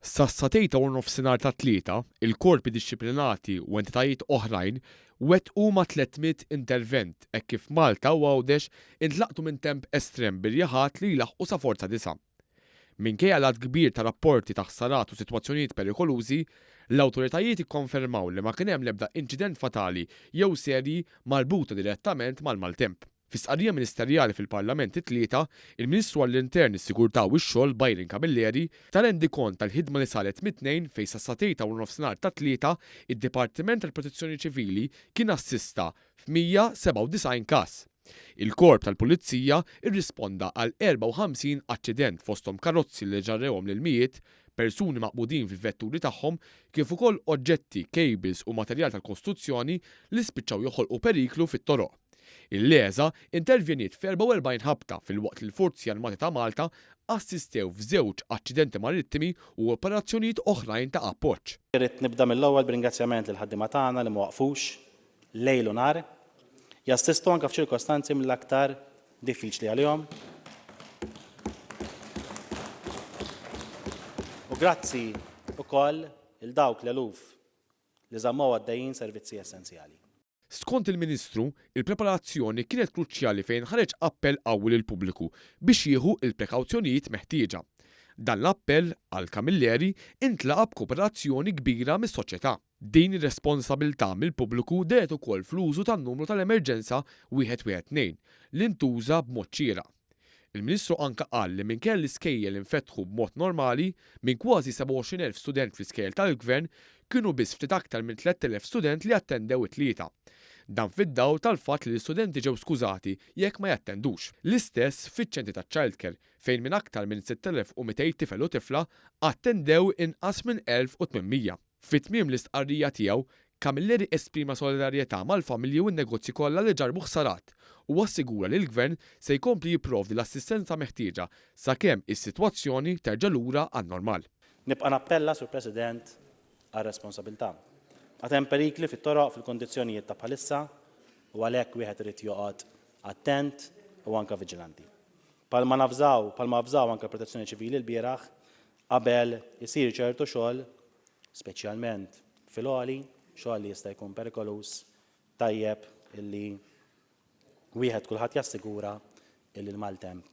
Sassatejta u nofsinhar ta' tlieta, il-korpi dixxiplinati u entitajiet oħrajn wettqu ma' 300 intervent hekk kif Malta u Għawdex intlaqtu minn temp estrem birjaħat li jlaħqu sa forza disa'. Minkejja l-għad kbir ta' rapporti ta' ħsarat u sitwazzjonijiet perikolużi, l-awtoritajiet ikkonfermaw li ma kien hemm l-ebda inċident fatali jew serji marbuta direttament mal-maltemp. Fi stqarrija ministerjali fil-Parlament it-tlieta, il-Ministru għall-Intern is-Sigurtà u x-Xogħol Bajrin Kamilleri tarendi kont tal-ħidma li saret mit-tnejn fejn sa satejta u nofsinhar ta' tlieta id-Dipartiment tal-Protezzjoni Ċivili kien assista f'197 każ. Il-Korp tal-Pulizija irrisponda għal 54 aċċident fosthom karozzi li ġarrewhom lil mijiet, persuni maqbudin fil-vetturi tagħhom kif ukoll oġġetti, cables u materjal tal-kostruzzjoni li spiċċaw joħolqu periklu fit-toroq. Il-leża intervjeniet f'44 ħabta fil-waqt li l-Forzi Armati ta' Malta assistew f'żewġ aċċidenti marittimi u operazzjonijiet oħrajn ta' appoġġ. Irrid nibda mill-ewwel b'ringrazzjament lil ħaddiema tagħna li ma waqfux lejl u nhar jassistu anke f'ċirkostanzi mill-aktar diffiċli għalihom. U grazzi wkoll il dawk l-eluf li żammew għaddejjin servizzi essenzjali. Skont il-Ministru, il-preparazzjoni kienet kruċjali fejn ħareġ appell qawwi lil pubbliku biex jieħu il-prekawzjonijiet meħtieġa. Dan l-appell għal Kamilleri intlaq b'kooperazzjoni kbira mis-soċjetà. Din ir-responsabilità mill-pubbliku deret ukoll fl-użu tan-numru tal-emerġenza 112 li ntuża b'mod xieraq. Il-Ministru anke qal li minkejja l-iskejjel infetħu b'mod normali minn kważi 27,000 student fl-iskejjel tal-Gvern kienu biss ftit aktar minn 3,000 student li attendew it-tlieta. Dan fid-dawl tal-fatt li l-istudenti ġew skużati jekk ma jattendux. L-istess fiċ-ċentri taċ-childcare fejn minn aktar minn 6,200 tifel u tifla attendew inqas minn 1,800. Fit-tmiem l-istqarrija tiegħu, Kamilleri esprima solidarjetà mal-familji u n-negozji kollha li ġarbu ħsarat u assigura li l-Gvern se jkompli jipprovdi l-assistenza meħtieġa sakemm is-sitwazzjoni terġa' lura għan-normal. Nibqa' nappella sur President għar-responsabilità. Għad hemm perikli fit-toroq fil-kondizzjonijiet ta' bħalissa u għalhekk wieħed irid joqgħod attent u anke viġilanti. Palma avżaw anke Protezzjoni Ċivili l-bieraħ qabel isir ċertu xogħol, speċjalment fil-għoli, xogħol li jista' jkun perikolus tajjeb illi wieħed kulħadd jassigura illi l-maltemp.